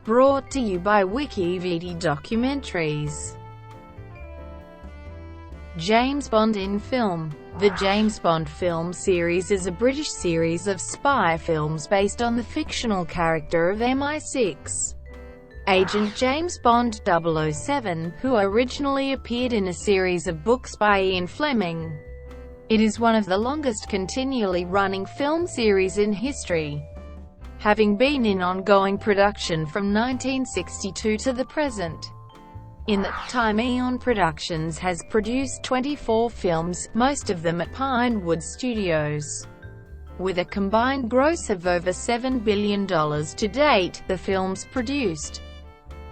Brought to you by WikiVD Documentaries. James Bond in film. The James Bond film series is a British series of spy films based on the fictional character of MI6 agent James Bond 007, who originally appeared in a series of books by Ian Fleming. It is one of the longest continually running film series in history, having been in ongoing production from 1962 to the present. In that time, Eon Productions has produced 24 films, most of them at Pinewood Studios. With a combined gross of over $7 billion to date, the films produced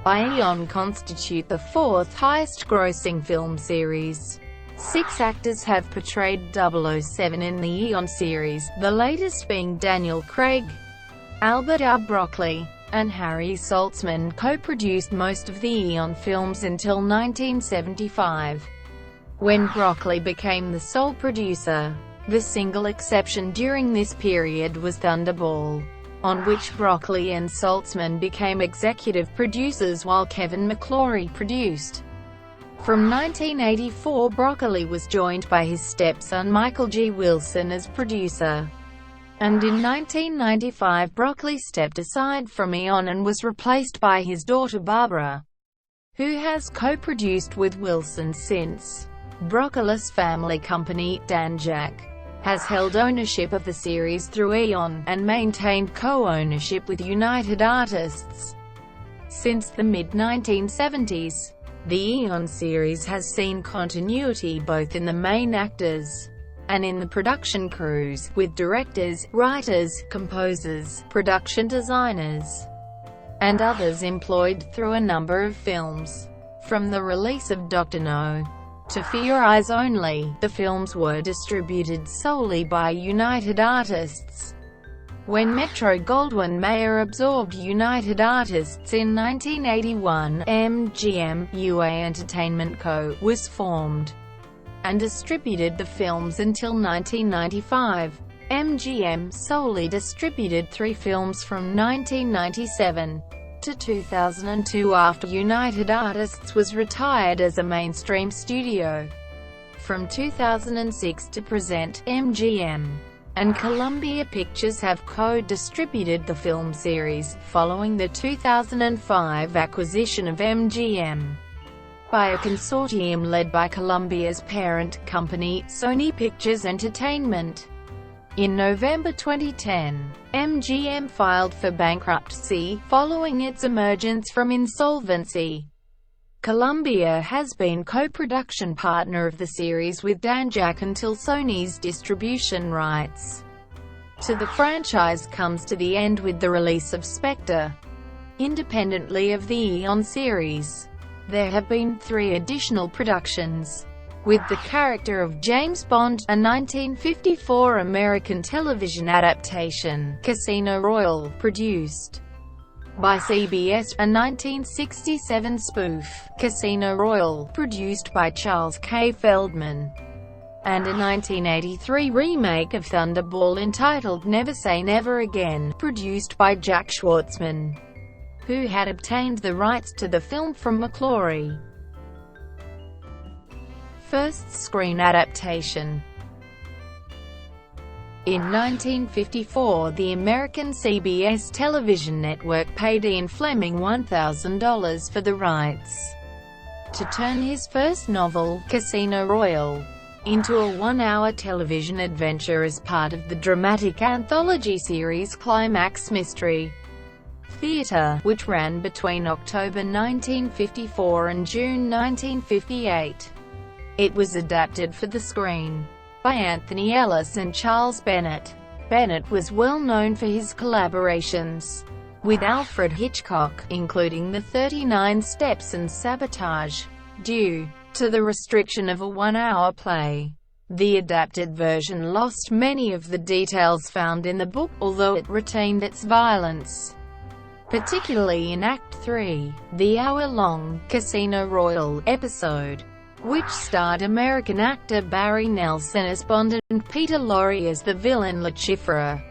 by Eon constitute the fourth highest-grossing film series. 6 actors have portrayed 007 in the Eon series, the latest being Daniel Craig, Albert R. Broccoli, and Harry Saltzman co-produced most of the Eon films until 1975, when Broccoli became the sole producer. The single exception during this period was Thunderball, on which Broccoli and Saltzman became executive producers while Kevin McClory produced. From 1984, Broccoli was joined by his stepson Michael G. Wilson as producer. And in 1995 Broccoli stepped aside from Eon and was replaced by his daughter Barbara, who has co-produced with Wilson since. Broccoli's family company, Danjaq, has held ownership of the series through Eon, and maintained co-ownership with United Artists since the mid-1970s. The Eon series has seen continuity both in the main actors and in the production crews, with directors, writers, composers, production designers, and others employed through a number of films. From the release of Dr. No to For Your Eyes Only, the films were distributed solely by United Artists. When Metro-Goldwyn-Mayer absorbed United Artists in 1981, MGM UA Entertainment Co. was formed and distributed the films until 1995. MGM solely distributed 3 films from 1997 to 2002 after United Artists was retired as a mainstream studio. From 2006 to present, MGM and Columbia Pictures have co-distributed the film series, following the 2005 acquisition of MGM by a consortium led by Columbia's parent company, Sony Pictures Entertainment. In November 2010, MGM filed for bankruptcy, following its emergence from insolvency. Columbia has been co-production partner of the series with Danjaq until Sony's distribution rights to the franchise comes to the end with the release of Spectre. Independently of the Eon series, there have been 3 additional productions, with the character of James Bond, a 1954 American television adaptation, Casino Royale, produced by CBS, a 1967 spoof, Casino Royale, produced by Charles K. Feldman, and a 1983 remake of Thunderball entitled Never Say Never Again, produced by Jack Schwartzman, who had obtained the rights to the film from McClory. First screen adaptation. In 1954, the American CBS television network paid Ian Fleming $1,000 for the rights to turn his first novel, Casino Royale, into a 1-hour television adventure as part of the dramatic anthology series Climax Mystery Theater, which ran between October 1954 and June 1958. It was adapted for the screen by Anthony Ellis and Charles Bennett. Bennett was well known for his collaborations with Alfred Hitchcock, including The 39 Steps and Sabotage. Due to the restriction of a 1-hour play, the adapted version lost many of the details found in the book, although it retained its violence, particularly in Act 3, the hour-long Casino Royale episode, which starred American actor Barry Nelson as Bond and Peter Lorre as the villain Lucifer.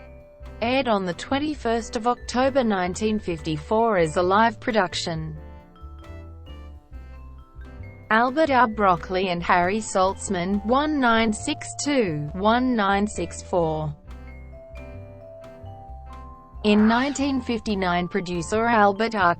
aired on the 21st of October 1954 as a live production. Albert R. Broccoli and Harry Saltzman, 1962-1964. In 1959, producer Albert R.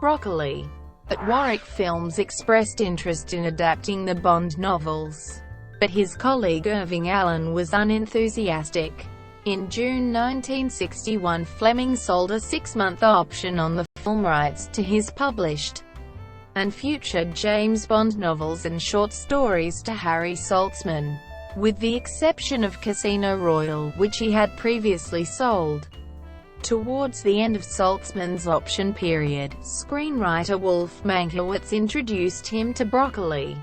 Broccoli at Warwick Films expressed interest in adapting the Bond novels, but his colleague Irving Allen was unenthusiastic. In June 1961, Fleming sold a 6-month option on the film rights to his published and future James Bond novels and short stories to Harry Saltzman, with the exception of Casino Royale, which he had previously sold. Towards the end of Saltzman's option period, screenwriter Wolf Mankiewicz introduced him to Broccoli,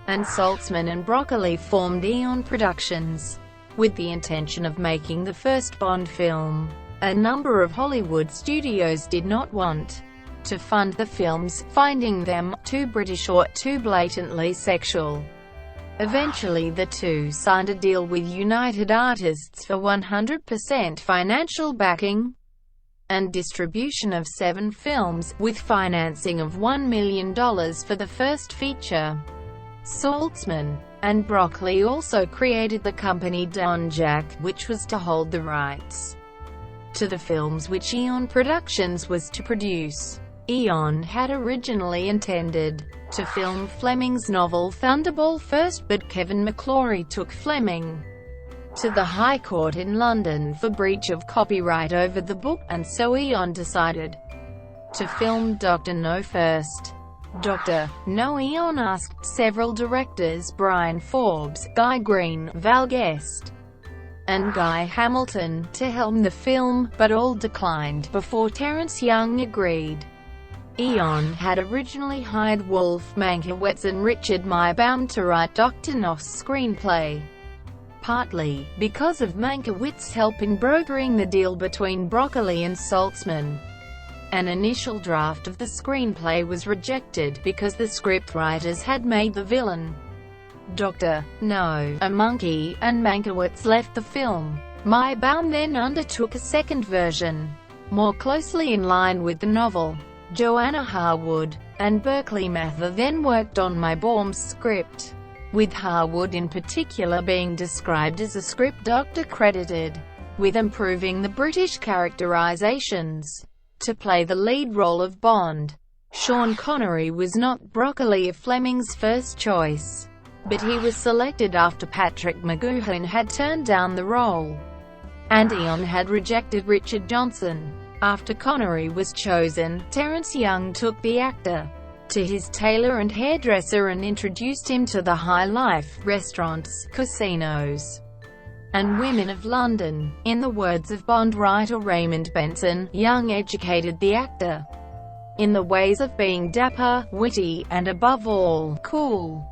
and Saltzman and Broccoli formed Eon Productions, with the intention of making the first Bond film. A number of Hollywood studios did not want to fund the films, finding them too British or too blatantly sexual. Eventually the two signed a deal with United Artists for 100% financial backing and distribution of 7 films, with financing of $1 million for the first feature. Saltzman and Broccoli also created the company Don Jack, which was to hold the rights to the films which Eon Productions was to produce. Eon had originally intended to film Fleming's novel Thunderball first, but Kevin McClory took Fleming to the High Court in London for breach of copyright over the book, and so Eon decided to film Dr. No first. Dr. No. Eon asked several directors, Brian Forbes, Guy Green, Val Guest, and Guy Hamilton, to helm the film, but all declined before Terence Young agreed. Eon had originally hired Wolf Mankiewicz and Richard Meyerbaum to write Dr. No's screenplay, partly because of Mankiewicz's help in brokering the deal between Broccoli and Saltzman. An initial draft of the screenplay was rejected because the scriptwriters had made the villain, Dr. No, a monkey, and Mankiewicz left the film. Meyerbaum then undertook a second version, more closely in line with the novel. Joanna Harwood and Berkeley Mather then worked on Meyerbaum's script, with Harwood in particular being described as a script doctor credited with improving the British characterizations. To play the lead role of Bond, Sean Connery was not Broccoli or Fleming's first choice, but he was selected after Patrick McGoohan had turned down the role, and Eon had rejected Richard Johnson. After Connery was chosen, Terence Young took the actor to his tailor and hairdresser and introduced him to the high life, restaurants, casinos, and women of London. In the words of Bond writer Raymond Benson, Young educated the actor in the ways of being dapper, witty, and above all, cool.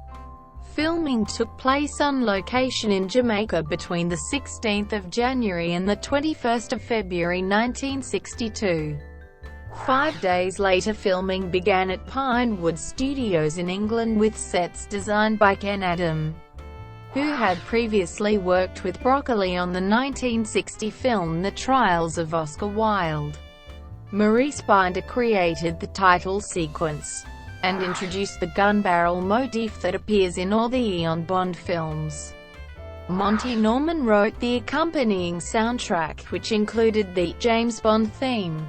Filming took place on location in Jamaica between the 16th of January and the 21st of February 1962. 5 days later, filming began at Pinewood Studios in England with sets designed by Ken Adam, who had previously worked with Broccoli on the 1960 film The Trials of Oscar Wilde. Maurice Binder created the title sequence and introduced the gun barrel motif that appears in all the Eon Bond films. Monty Norman wrote the accompanying soundtrack, which included the James Bond theme,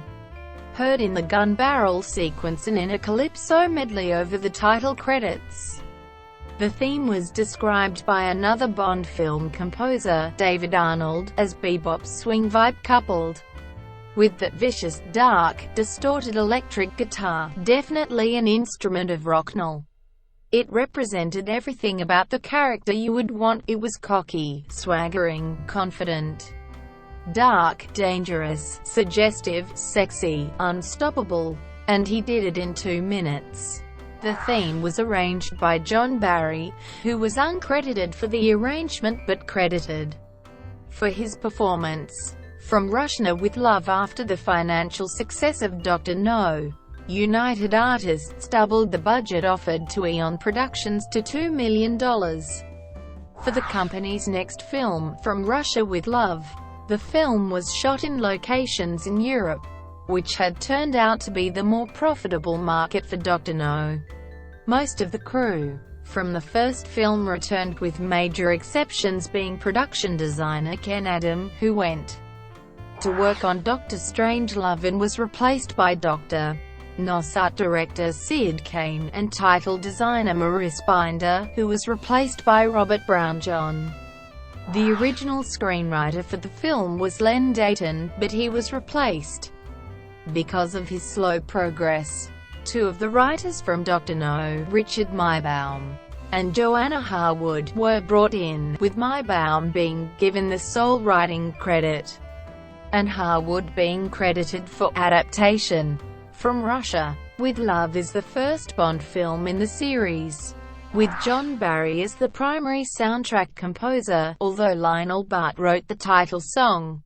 heard in the gun barrel sequence and in a calypso medley over the title credits. The theme was described by another Bond film composer, David Arnold, as bebop swing vibe coupled with that vicious, dark, distorted electric guitar, definitely an instrument of rock'n'roll. It represented everything about the character you would want. It was cocky, swaggering, confident, dark, dangerous, suggestive, sexy, unstoppable, and he did it in 2 minutes. The theme was arranged by John Barry, who was uncredited for the arrangement but credited for his performance. From Russia with Love. After the financial success of Dr. No, United Artists doubled the budget offered to Eon Productions to $2 million for the company's next film, From Russia with Love. The film was shot in locations in Europe, which had turned out to be the more profitable market for Dr. No. Most of the crew from the first film returned, with major exceptions being production designer Ken Adam, who went to work on Doctor Strangelove and was replaced by Dr. No's art director Sid Kane, and title designer Maurice Binder, who was replaced by Robert Brownjohn. The original screenwriter for the film was Len Dayton, but he was replaced because of his slow progress. Two of the writers from Dr. No, Richard Maybaum and Joanna Harwood, were brought in, with Maybaum being given the sole writing credit, and Harwood being credited for adaptation. From Russia with Love is the first Bond film in the series, with John Barry as the primary soundtrack composer, although Lionel Bart wrote the title song.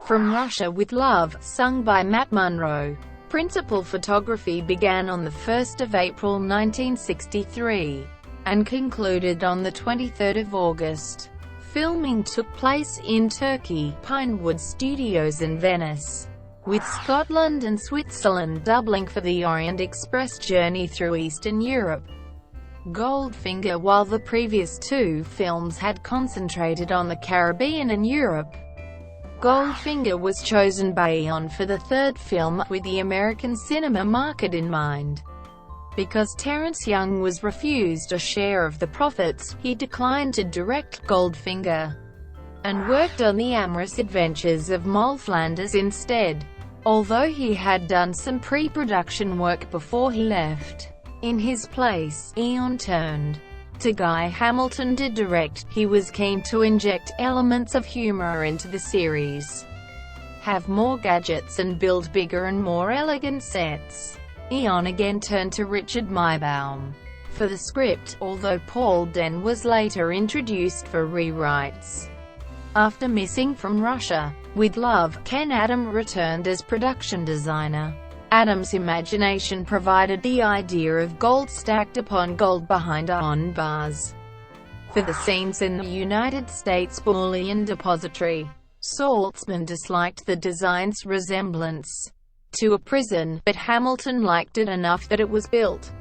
From Russia with Love, sung by Matt Monro. Principal photography began on 1 April 1963, and concluded on 23 August. Filming took place in Turkey, Pinewood Studios in Venice, with Scotland and Switzerland doubling for the Orient Express journey through Eastern Europe. Goldfinger. While the previous two films had concentrated on the Caribbean and Europe, Goldfinger was chosen by Eon for the third film, with the American cinema market in mind. Because Terence Young was refused a share of the profits, he declined to direct Goldfinger, and worked on the amorous adventures of Moll Flanders instead. Although he had done some pre-production work before he left, in his place, Eon turned to Guy Hamilton to direct. He was keen to inject elements of humor into the series, have more gadgets and build bigger and more elegant sets. Eon again turned to Richard Maybaum for the script, although Paul Den was later introduced for rewrites. After missing from Russia with Love, Ken Adam returned as production designer. Adam's imagination provided the idea of gold stacked upon gold behind iron bars for the scenes in the United States Bullion Depository. Saltzman disliked the design's resemblance to a prison, but Hamilton liked it enough that it was built.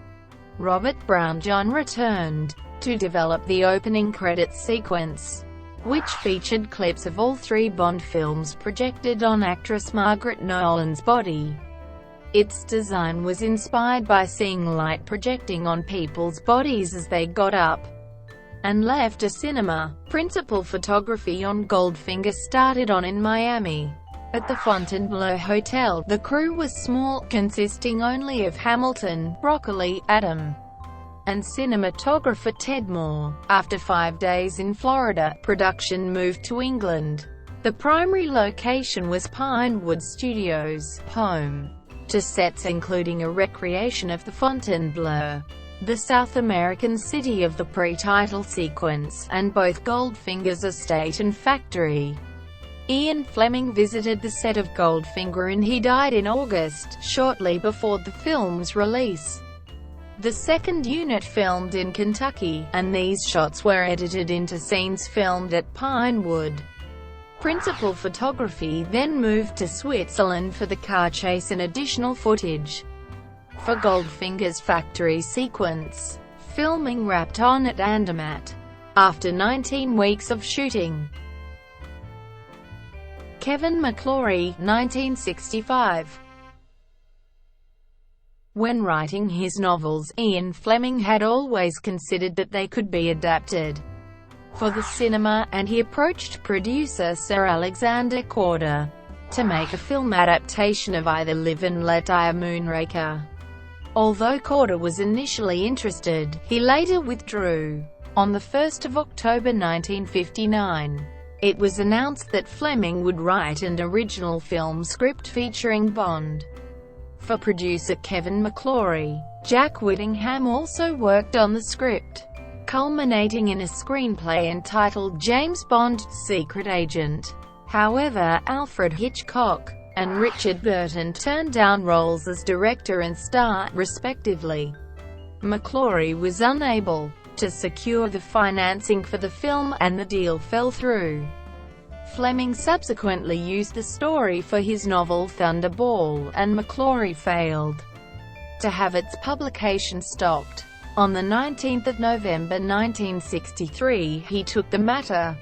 Robert Brownjohn returned to develop the opening credits sequence, which featured clips of all three Bond films projected on actress Margaret Nolan's body. Its design was inspired by seeing light projecting on people's bodies as they got up and left a cinema. Principal photography on Goldfinger started on in Miami, at the Fontainebleau Hotel. The crew was small, consisting only of Hamilton, Broccoli, Adam, and cinematographer Ted Moore. After 5 days in Florida, production moved to England. The primary location was Pinewood Studios, home to sets including a recreation of the Fontainebleau, the South American city of the pre-title sequence, and both Goldfinger's estate and factory. Ian Fleming visited the set of Goldfinger and he died in August, shortly before the film's release. The second unit filmed in Kentucky, and these shots were edited into scenes filmed at Pinewood. Principal photography then moved to Switzerland for the car chase and additional footage for Goldfinger's factory sequence. Filming wrapped on at Andermatt after 19 weeks of shooting. Kevin McClory, 1965. When writing his novels, Ian Fleming had always considered that they could be adapted for the cinema, and he approached producer Sir Alexander Korda to make a film adaptation of either Live and Let Die or Moonraker. Although Korda was initially interested, he later withdrew. On 1 October 1959, it was announced that Fleming would write an original film script featuring Bond. For producer Kevin McClory, Jack Whittingham also worked on the script, culminating in a screenplay entitled James Bond, Secret Agent. However, Alfred Hitchcock and Richard Burton turned down roles as director and star, respectively. McClory was unable to secure the financing for the film, and the deal fell through. Fleming subsequently used the story for his novel Thunderball, and McClory failed to have its publication stopped. On 19 November 1963, he took the matter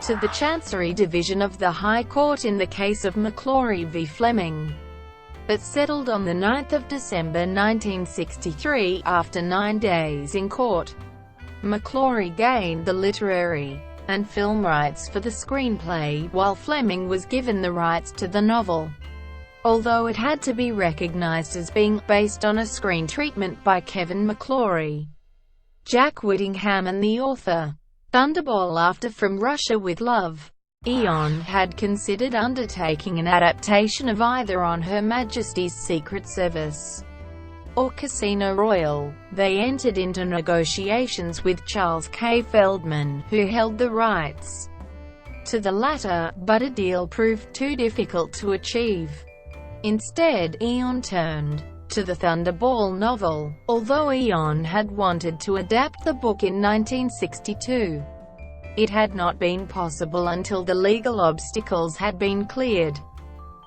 to the Chancery Division of the High Court in the case of McClory v. Fleming, but settled on 9 December 1963, after 9 days in court. McClory gained the literary and film rights for the screenplay, while Fleming was given the rights to the novel, although it had to be recognized as being based on a screen treatment by Kevin McClory, Jack Whittingham and the author. Thunderball after From Russia with Love. Eon had considered undertaking an adaptation of either On Her Majesty's Secret Service or Casino Royale. They entered into negotiations with Charles K. Feldman, who held the rights to the latter, but a deal proved too difficult to achieve. Instead, Eon turned to the Thunderball novel, although Eon had wanted to adapt the book in 1962. It had not been possible until the legal obstacles had been cleared.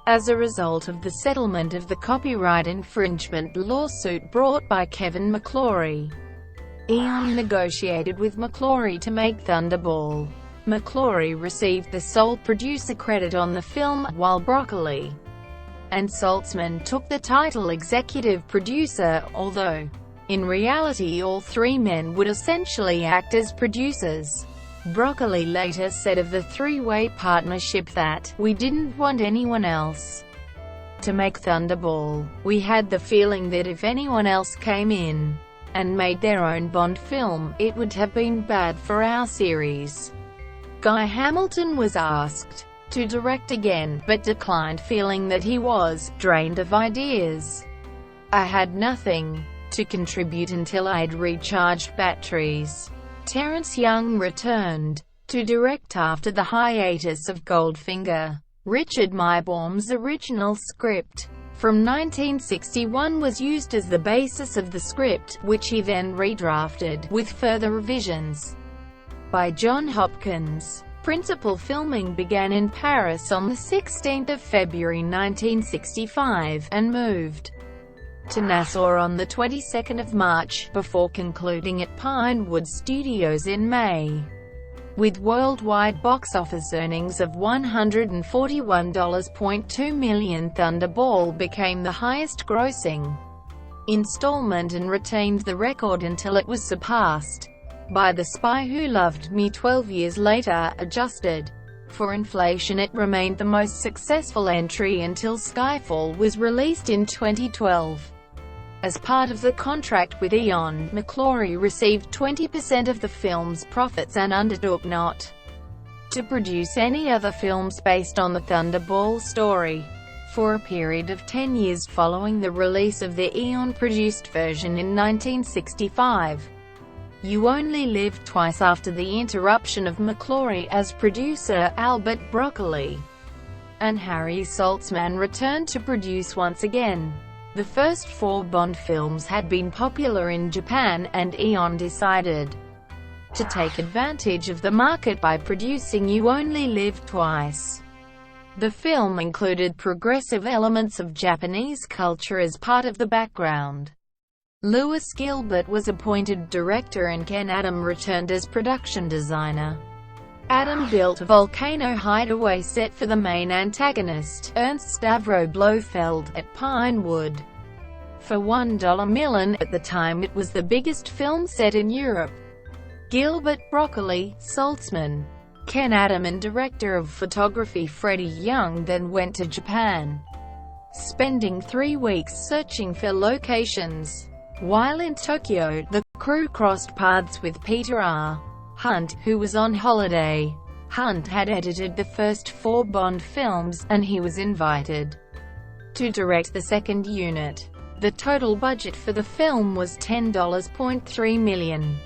As a result of the settlement of the copyright infringement lawsuit brought by Kevin McClory, Eon negotiated with McClory to make Thunderball. McClory received the sole producer credit on the film, while Broccoli and Saltzman took the title executive producer, although in reality all three men would essentially act as producers. Broccoli later said of the three-way partnership that, "We didn't want anyone else to make Thunderball. We had the feeling that if anyone else came in and made their own Bond film, it would have been bad for our series." Guy Hamilton was asked to direct again, but declined, feeling that he was drained of ideas. "I had nothing to contribute until I'd recharged batteries." Terence Young returned to direct after the hiatus of Goldfinger. Richard Maybaum's original script from 1961 was used as the basis of the script, which he then redrafted, with further revisions by John Hopkins. Principal filming began in Paris on 16 February 1965, and moved to Nassau on 22 March, before concluding at Pinewood Studios in May. With worldwide box office earnings of $141.2 million, Thunderball became the highest-grossing installment and retained the record until it was surpassed by The Spy Who Loved Me 12 years later. Adjusted for inflation, it remained the most successful entry until Skyfall was released in 2012. As part of the contract with Eon, McClory received 20% of the film's profits and undertook not to produce any other films based on the Thunderball story. For a period of 10 years following the release of the Eon-produced version in 1965, You Only Live Twice, after the interruption of McClory as producer, Albert Broccoli and Harry Saltzman returned to produce once again. The first 4 Bond films had been popular in Japan, and Eon decided to take advantage of the market by producing You Only Live Twice. The film included progressive elements of Japanese culture as part of the background. Lewis Gilbert was appointed director and Ken Adam returned as production designer. Adam built a volcano hideaway set for the main antagonist, Ernst Stavro Blofeld, at Pinewood for $1 million. At the time, it was the biggest film set in Europe. Gilbert, Broccoli, Saltzman, Ken Adam and director of photography Freddie Young then went to Japan, spending 3 weeks searching for locations. While in Tokyo, the crew crossed paths with Peter R. Hunt, who was on holiday. Hunt had edited the first 4 Bond films, and he was invited to direct the second unit. The total budget for the film was $10.3 million.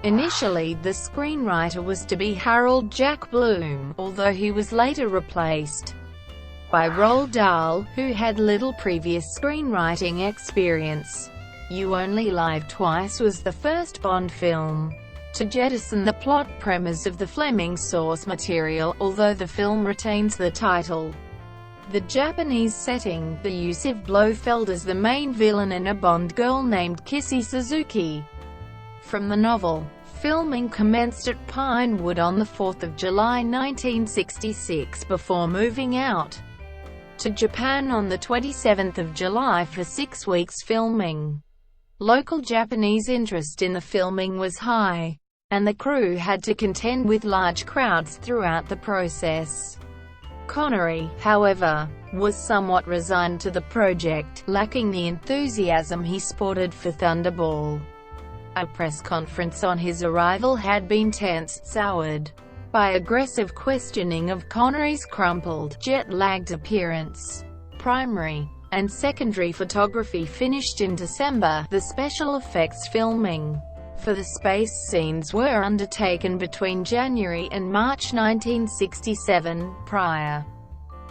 Initially, the screenwriter was to be Harold Jack Bloom, although he was later replaced by Roald Dahl, who had little previous screenwriting experience. You Only Live Twice was the first Bond film to jettison the plot premise of the Fleming source material, although the film retains the title. The Japanese setting, the use of Blofeld as the main villain and a Bond girl named Kissy Suzuki. From the novel, filming commenced at Pinewood on 4 July 1966 before moving out to Japan on 27 July for 6 weeks filming. Local Japanese interest in the filming was high, and the crew had to contend with large crowds throughout the process. Connery, however, was somewhat resigned to the project, lacking the enthusiasm he sported for Thunderball. A press conference on his arrival had been tense, soured by aggressive questioning of Connery's crumpled, jet-lagged appearance. Primary and secondary photography finished in December. The special effects filming for the space scenes were undertaken between January and March 1967, prior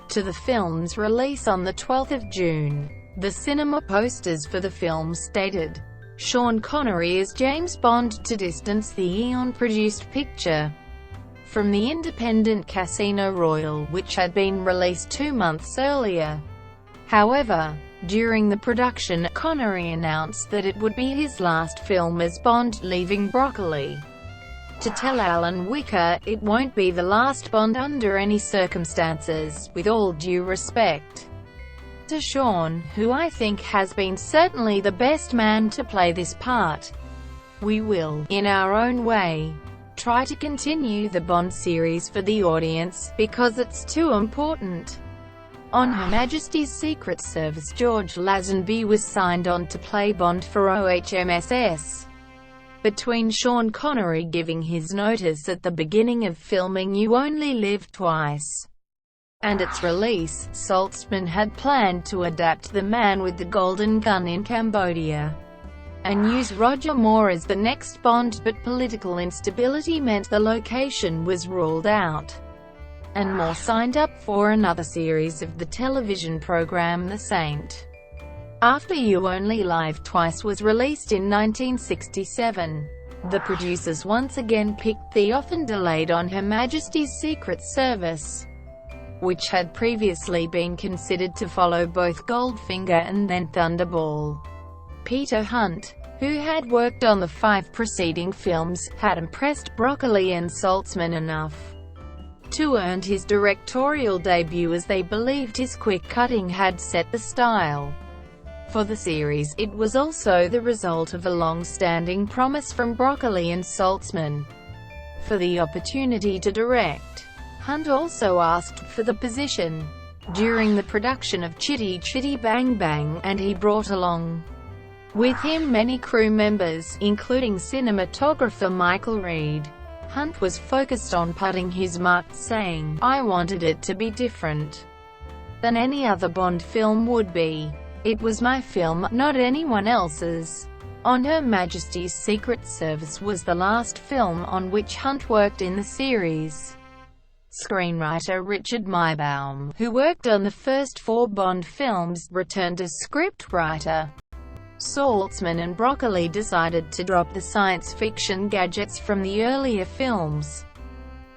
to the film's release on 12 June. The cinema posters for the film stated, "Sean Connery as James Bond," to distance the Eon-produced picture from the independent Casino Royale, which had been released 2 months earlier. However, during the production, Connery announced that it would be his last film as Bond, leaving Broccoli to tell Alan Wicker, "It won't be the last Bond under any circumstances, with all due respect to Sean, who I think has been certainly the best man to play this part. We will, in our own way, try to continue the Bond series for the audience, because it's too important." On Her Majesty's Secret Service, George Lazenby was signed on to play Bond for OHMSS. Between Sean Connery giving his notice at the beginning of filming You Only Live Twice and its release, Saltzman had planned to adapt The Man with the Golden Gun in Cambodia and use Roger Moore as the next Bond, but political instability meant the location was ruled out, and Moore signed up for another series of the television program The Saint. After You Only Live Twice was released in 1967, the producers once again picked the often delayed On Her Majesty's Secret Service, which had previously been considered to follow both Goldfinger and then Thunderball. Peter Hunt, who had worked on the 5 preceding films, had impressed Broccoli and Saltzman enough to earn his directorial debut, as they believed his quick cutting had set the style for the series. It was also the result of a long-standing promise from Broccoli and Saltzman for the opportunity to direct. Hunt also asked for the position during the production of Chitty Chitty Bang Bang, and he brought along with him many crew members, including cinematographer Michael Reed. Hunt was focused on putting his mark, saying, "I wanted it to be different than any other Bond film would be. It was my film, not anyone else's." On Her Majesty's Secret Service was the last film on which Hunt worked in the series. Screenwriter Richard Maybaum, who worked on the first 4 Bond films, returned as scriptwriter. Saltzman and Broccoli decided to drop the science fiction gadgets from the earlier films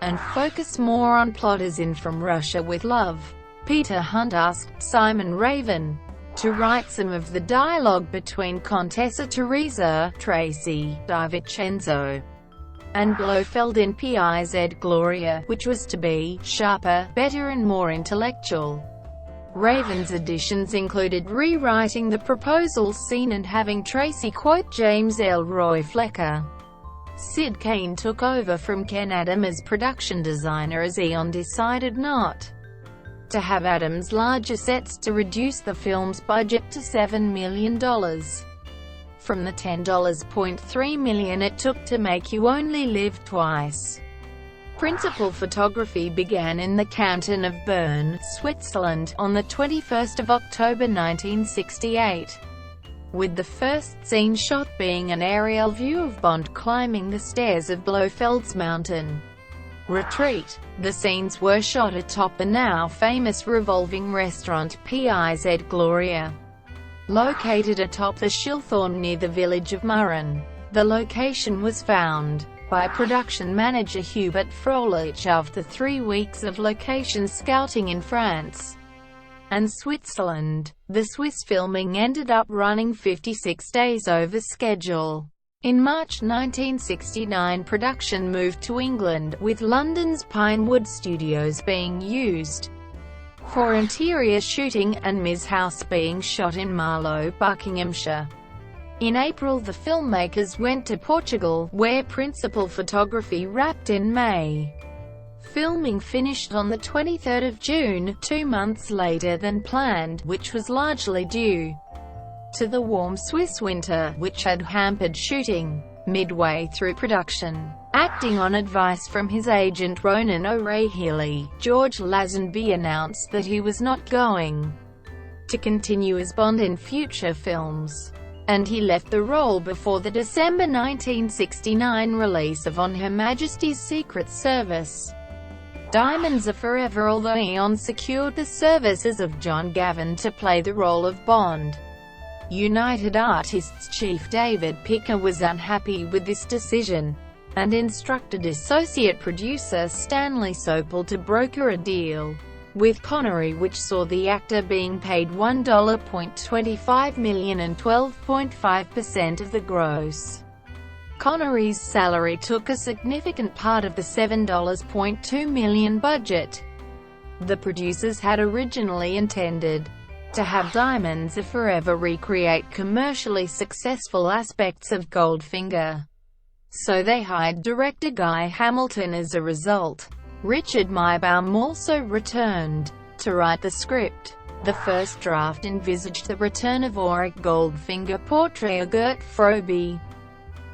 and focus more on plot, as in From Russia with Love. Peter Hunt asked Simon Raven to write some of the dialogue between Contessa Teresa, Tracy DiVincenzo, and Blofeld in Piz Gloria, which was to be sharper, better and more intellectual. Raven's additions included rewriting the proposal scene and having Tracy quote James Elroy Flecker. Sid Kane took over from Ken Adam as production designer, as Eon decided not to have Adam's larger sets to reduce the film's budget to $7 million from the $10.3 million it took to make You Only Live Twice. Principal photography began in the canton of Bern, Switzerland, on 21 October 1968, with the first scene shot being an aerial view of Bond climbing the stairs of Blofeld's mountain retreat. The scenes were shot atop the now famous revolving restaurant Piz Gloria, located atop the Schilthorn near the village of Murren. The location was found by production manager Hubert Froelich after 3 weeks of location scouting in France and Switzerland. The Swiss filming ended up running 56 days over schedule. In March 1969, production moved to England, with London's Pinewood Studios being used for interior shooting, and Ms. House being shot in Marlow, Buckinghamshire. In April, the filmmakers went to Portugal, where principal photography wrapped in May. Filming finished on the 23rd of June, 2 months later than planned, which was largely due to the warm Swiss winter, which had hampered shooting. Midway through production, acting on advice from his agent Ronan O'Rahilly, George Lazenby announced that he was not going to continue as Bond in future films, and he left the role before the December 1969 release of On Her Majesty's Secret Service. Diamonds Are Forever. Although Eon secured the services of John Gavin to play the role of Bond, United Artists chief David Picker was unhappy with this decision, and instructed associate producer Stanley Sopel to broker a deal with Connery which saw the actor being paid $1.25 million and 12.5% of the gross. Connery's salary took a significant part of the $7.2 million budget. The producers had originally intended to have Diamonds Are Forever recreate commercially successful aspects of Goldfinger, so they hired director Guy Hamilton as a result. Richard Maybaum also returned to write the script. The first draft envisaged the return of Auric Goldfinger portraying Gert Frobe,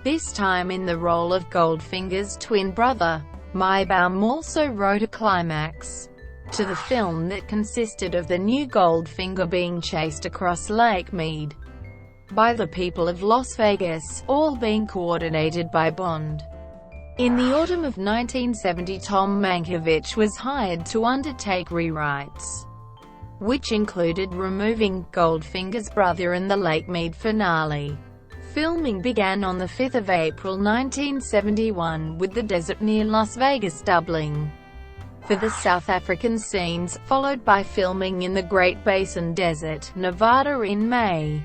this time in the role of Goldfinger's twin brother. Maybaum also wrote a climax to the film that consisted of the new Goldfinger being chased across Lake Mead by the people of Las Vegas, all being coordinated by Bond. In the autumn of 1970, Tom Mankiewicz was hired to undertake rewrites, which included removing Goldfinger's brother in the Lake Mead finale. Filming began on the 5th of April 1971, with the desert near Las Vegas doubling for the South African scenes, followed by filming in the Great Basin Desert, Nevada in May,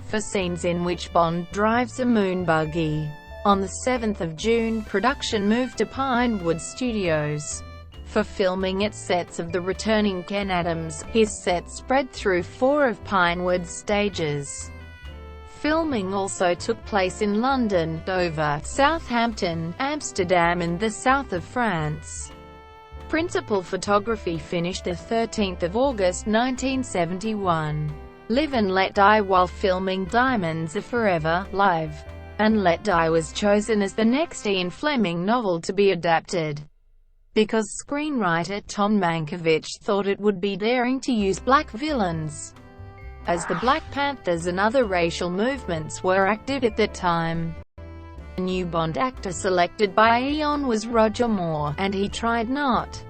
for scenes in which Bond drives a moon buggy. On the 7th of June, production moved to Pinewood Studios for filming at sets of The Returning Ken Adams. His set spread through 4 of Pinewood's stages. Filming also took place in London, Dover, Southampton, Amsterdam and the south of France. Principal photography finished the 13th of August 1971. Live and Let Die. While filming Diamonds Are Forever, Live and Let Die was chosen as the next Ian Fleming novel to be adapted, because screenwriter Tom Mankiewicz thought it would be daring to use black villains, as the Black Panthers and other racial movements were active at that time. The new Bond actor selected by Eon was Roger Moore, and he tried not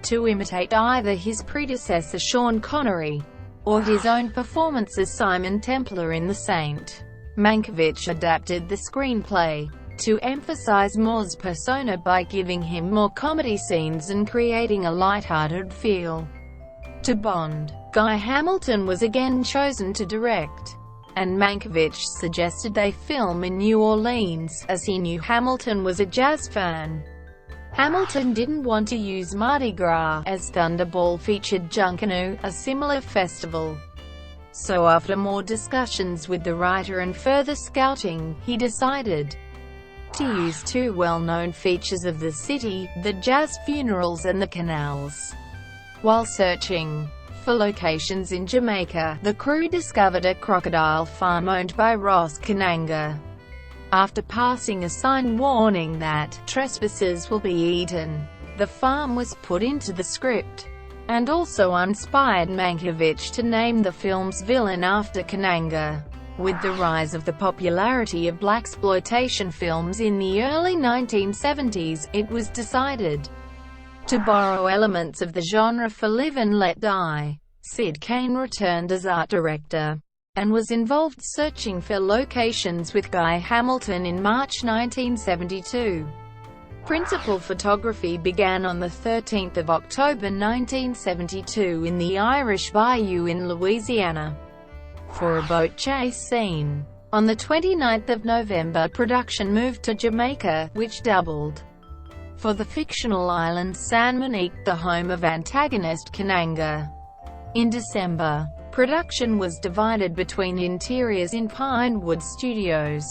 to imitate either his predecessor Sean Connery or his own performance as Simon Templar in The Saint. Mankiewicz adapted the screenplay to emphasize Moore's persona by giving him more comedy scenes and creating a light-hearted feel to Bond. Guy Hamilton was again chosen to direct, and Mankiewicz suggested they film in New Orleans, as he knew Hamilton was a jazz fan. Hamilton didn't want to use Mardi Gras, as Thunderball featured Junkanoo, a similar festival. So after more discussions with the writer and further scouting, he decided to use 2 well-known features of the city, the jazz funerals and the canals. While searching for locations in Jamaica, the crew discovered a crocodile farm owned by Ross Kananga. After passing a sign warning that trespassers will be eaten, the farm was put into the script, and also inspired Mankiewicz to name the film's villain after Kananga. With the rise of the popularity of blaxploitation films in the early 1970s, it was decided to borrow elements of the genre for Live and Let Die. Sid Cain returned as art director. and was involved searching for locations with Guy Hamilton in March 1972. Principal photography began on 13 October 1972 in the Irish Bayou in Louisiana, for a boat chase scene. On 29 November production moved to Jamaica, which doubled for the fictional island San Monique, the home of antagonist Kananga. In December, production was divided between interiors in Pinewood Studios,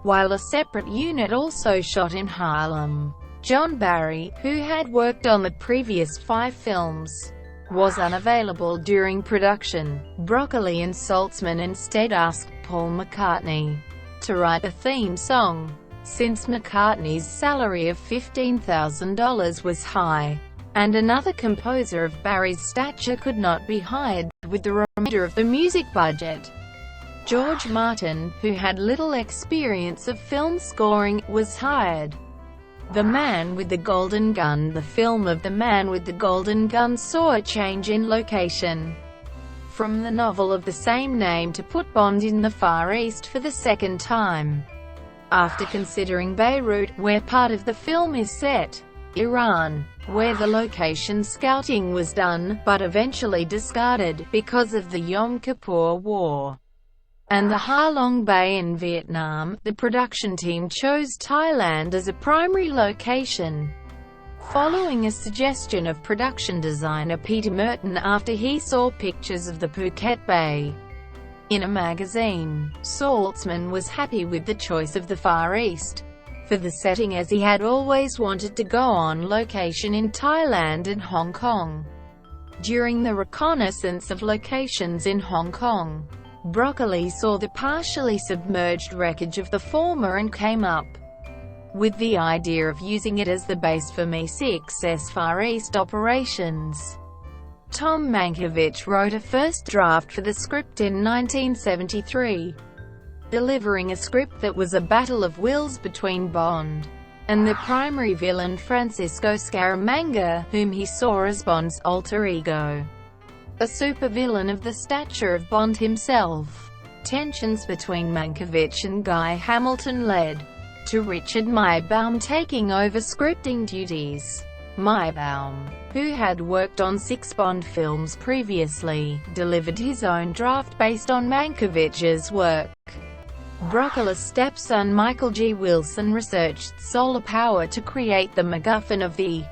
while a separate unit also shot in Harlem. John Barry, who had worked on the previous 5 films, was unavailable during production. Broccoli and Saltzman instead asked Paul McCartney to write a theme song, since McCartney's salary of $15,000 was high, and another composer of Barry's stature could not be hired, with the remainder of the music budget. George Martin, who had little experience of film scoring, was hired. The Man with the Golden Gun. The film of The Man with the Golden Gun saw a change in location from the novel of the same name to put Bond in the Far East for the second time. After considering Beirut, where part of the film is set, Iran, where the location scouting was done, but eventually discarded, because of the Yom Kippur War, and the Ha Long Bay in Vietnam, the production team chose Thailand as a primary location, following a suggestion of production designer Peter Merton after he saw pictures of the Phuket Bay in a magazine. Saltzman was happy with the choice of the Far East for the setting, as he had always wanted to go on location in Thailand and Hong Kong. During the reconnaissance of locations in Hong Kong, Broccoli saw the partially submerged wreckage of the former and came up with the idea of using it as the base for Mi-6's Far East operations. Tom Mankiewicz wrote a first draft for the script in 1973, delivering a script that was a battle of wills between Bond and the primary villain Francisco Scaramanga, whom he saw as Bond's alter ego, a supervillain of the stature of Bond himself. Tensions between Mankiewicz and Guy Hamilton led to Richard Meyerbaum taking over scripting duties. Meyerbaum, who had worked on 6 Bond films previously, delivered his own draft based on Mankiewicz's work. Broccoli's stepson Michael G. Wilson researched solar power to create the MacGuffin of the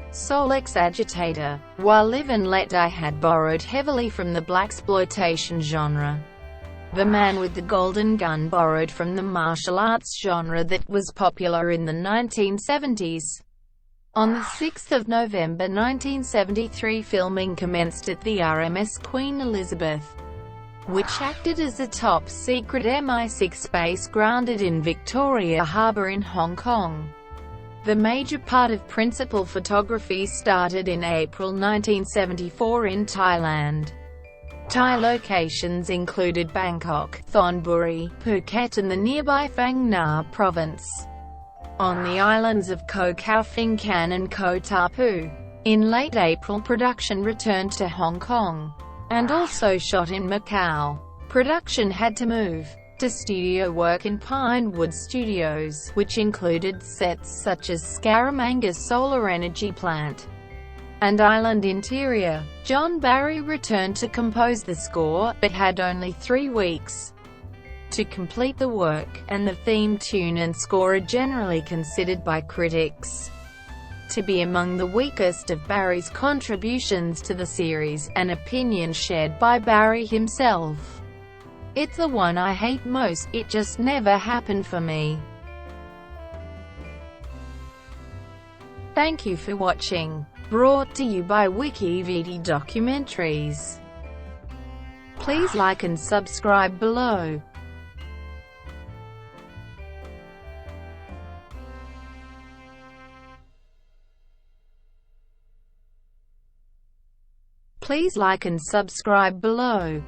Solex agitator, while Live and Let Die had borrowed heavily from the blaxploitation genre. The Man with the Golden Gun borrowed from the martial arts genre that was popular in the 1970s. On 6 November 1973, filming commenced at the RMS Queen Elizabeth, which acted as a top-secret MI6 base grounded in Victoria Harbour in Hong Kong. The major part of principal photography started in April 1974 in Thailand. Thai locations included Bangkok, Thonburi, Phuket and the nearby Phang Nga province. On the islands of Koh Kao Phi Phan and Koh Tao. In late April, production returned to Hong Kong, and also shot in Macau. Production had to move to studio work in Pinewood Studios, which included sets such as Scaramanga's solar energy plant and island interior. John Barry returned to compose the score, but had only 3 weeks to complete the work, and the theme tune and score are generally considered by critics to be among the weakest of Barry's contributions to the series, an opinion shared by Barry himself. "It's the one I hate most, it just never happened for me." Thank you for watching. Brought to you by WikiVidi Documentaries. Please like and subscribe below. Please like and subscribe below.